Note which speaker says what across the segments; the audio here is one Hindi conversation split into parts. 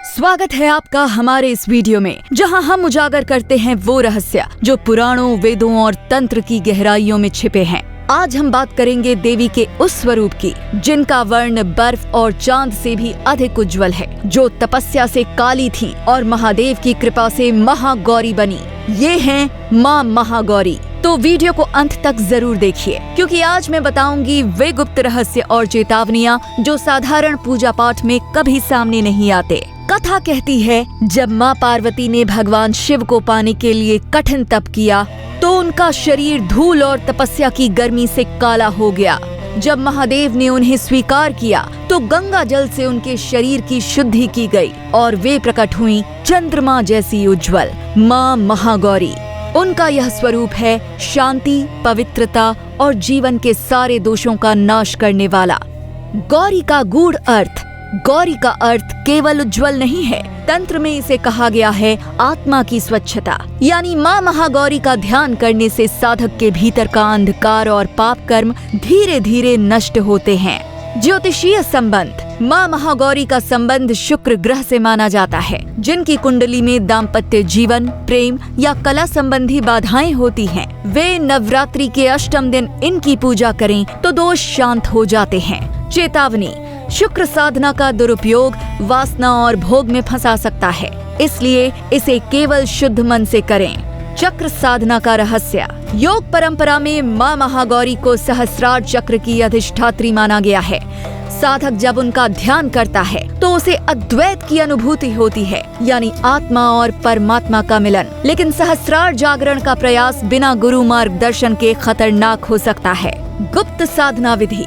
Speaker 1: स्वागत है आपका हमारे इस वीडियो में, जहां हम उजागर करते हैं वो रहस्य जो पुराणों, वेदों और तंत्र की गहराइयों में छिपे हैं। आज हम बात करेंगे देवी के उस स्वरूप की जिनका वर्ण बर्फ और चांद से भी अधिक उज्जवल है, जो तपस्या से काली थी और महादेव की कृपा से महागौरी बनी। ये हैं माँ महागौरी। तो वीडियो को अंत तक जरूर देखिए, क्योंकि आज मैं बताऊंगी वे गुप्त रहस्य और चेतावनियाँ जो साधारण पूजा पाठ में कभी सामने नहीं आते। कथा कहती है, जब माँ पार्वती ने भगवान शिव को पाने के लिए कठिन तप किया तो उनका शरीर धूल और तपस्या की गर्मी से काला हो गया। जब महादेव ने उन्हें स्वीकार किया तो गंगा जल से उनके शरीर की शुद्धि की गई और वे प्रकट हुई चंद्रमा जैसी उज्जवल माँ महागौरी। उनका यह स्वरूप है शांति, पवित्रता और जीवन के सारे दोषों का नाश करने वाला। गौरी का गूढ़ अर्थ। गौरी का अर्थ केवल उज्जवल नहीं है, तंत्र में इसे कहा गया है आत्मा की स्वच्छता। यानी माँ महागौरी का ध्यान करने से साधक के भीतर का अंधकार और पाप कर्म धीरे धीरे नष्ट होते हैं। ज्योतिषीय संबंध। माँ महागौरी का संबंध शुक्र ग्रह से माना जाता है। जिनकी कुंडली में दाम्पत्य जीवन, प्रेम या कला संबंधी बाधाएं होती हैं, वे नवरात्रि के अष्टम दिन इनकी पूजा करें तो दोष शांत हो जाते हैं। चेतावनी, शुक्र साधना का दुरुपयोग वासना और भोग में फंसा सकता है, इसलिए इसे केवल शुद्ध मन से करें। चक्र साधना का रहस्य। योग परंपरा में माँ महागौरी को सहस्रार चक्र की अधिष्ठात्री माना गया है। साधक जब उनका ध्यान करता है तो उसे अद्वैत की अनुभूति होती है, यानी आत्मा और परमात्मा का मिलन। लेकिन सहस्रार जागरण का प्रयास बिना गुरु मार्गदर्शन के खतरनाक हो सकता है। गुप्त साधना विधि।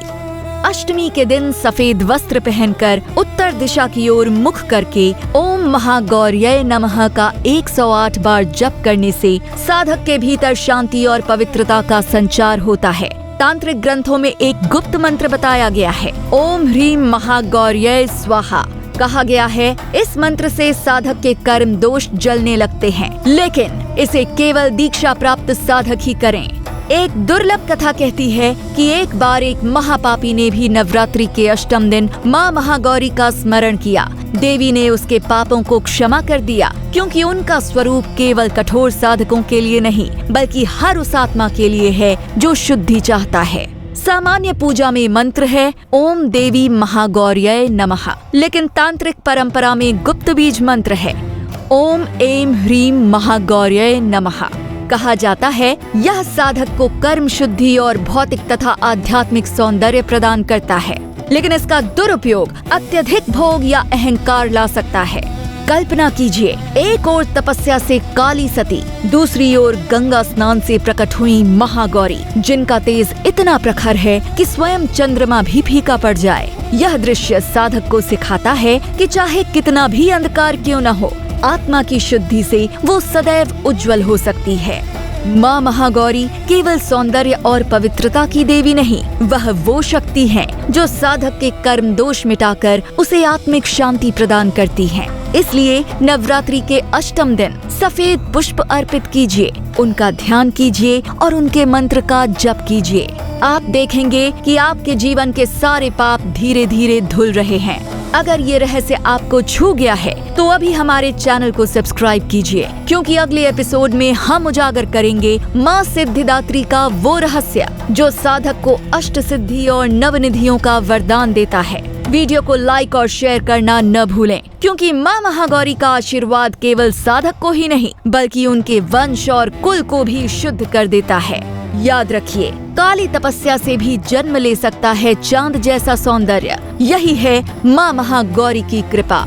Speaker 1: अष्टमी के दिन सफेद वस्त्र पहनकर उत्तर दिशा की ओर मुख करके ओम महागौर्यै नमः का 108 बार जप करने से साधक के भीतर शांति और पवित्रता का संचार होता है। तांत्रिक ग्रंथों में एक गुप्त मंत्र बताया गया है, ओम ह्रीं महागौर्यै स्वाहा। कहा गया है इस मंत्र से साधक के कर्म दोष जलने लगते हैं, लेकिन इसे केवल दीक्षा प्राप्त साधक ही करें। एक दुर्लभ कथा कहती है कि एक बार एक महापापी ने भी नवरात्रि के अष्टम दिन माँ महागौरी का स्मरण किया। देवी ने उसके पापों को क्षमा कर दिया, क्योंकि उनका स्वरूप केवल कठोर साधकों के लिए नहीं, बल्कि हर उस आत्मा के लिए है जो शुद्धि चाहता है। सामान्य पूजा में मंत्र है ओम देवी महागौर्यै नमः, लेकिन तांत्रिक परंपरा में गुप्त बीज मंत्र है ओम ऐं ह्रीं महागौर्यै नमः। कहा जाता है यह साधक को कर्म शुद्धि और भौतिक तथा आध्यात्मिक सौंदर्य प्रदान करता है, लेकिन इसका दुरुपयोग अत्यधिक भोग या अहंकार ला सकता है। कल्पना कीजिए, एक ओर तपस्या से काली सती, दूसरी ओर गंगा स्नान से प्रकट हुई महागौरी, जिनका तेज इतना प्रखर है कि स्वयं चंद्रमा भी फीका पड़ जाए। यह दृश्य साधक को सिखाता है कि चाहे कितना भी अंधकार क्यों न हो, आत्मा की शुद्धि से वो सदैव उज्जवल हो सकती है। माँ महागौरी केवल सौंदर्य और पवित्रता की देवी नहीं, वह वो शक्ति है जो साधक के कर्म दोष मिटाकर उसे आत्मिक शांति प्रदान करती है। इसलिए नवरात्रि के अष्टम दिन सफेद पुष्प अर्पित कीजिए, उनका ध्यान कीजिए और उनके मंत्र का जप कीजिए। आप देखेंगे कि आपके जीवन के सारे पाप धीरे धीरे धुल रहे हैं। अगर ये रहस्य आपको छू गया है तो अभी हमारे चैनल को सब्सक्राइब कीजिए, क्योंकि अगले एपिसोड में हम उजागर करेंगे माँ सिद्धिदात्री का वो रहस्य जो साधक को अष्ट सिद्धि और नवनिधियों का वरदान देता है। वीडियो को लाइक और शेयर करना न भूलें, क्योंकि माँ महागौरी का आशीर्वाद केवल साधक को ही नहीं, बल्कि उनके वंश और कुल को भी शुद्ध कर देता है। याद रखिए, काली तपस्या से भी जन्म ले सकता है चांद जैसा सौंदर्य। यही है माँ महागौरी की कृपा।